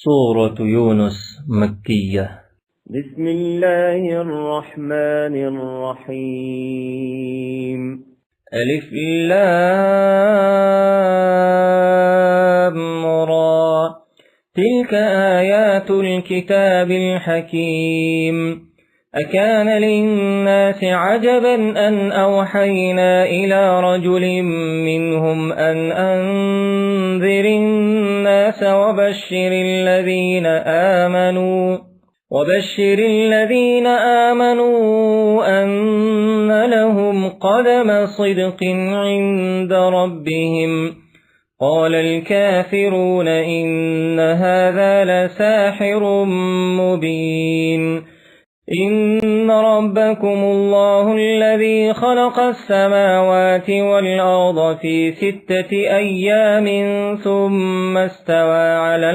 سورة يونس مكية. بسم الله الرحمن الرحيم. ألف لام را، تلك آيات الكتاب الحكيم. أكان للناس عجبا أن أوحينا إلى رجل منهم أن أنذر الناس وبشر الذين آمنوا أن لهم قدم صدق عند ربهم. قال الكافرون إن هذا لساحر مبين. إن ربكم الله الذي خلق السماوات والأرض في 6 أيام ثم استوى على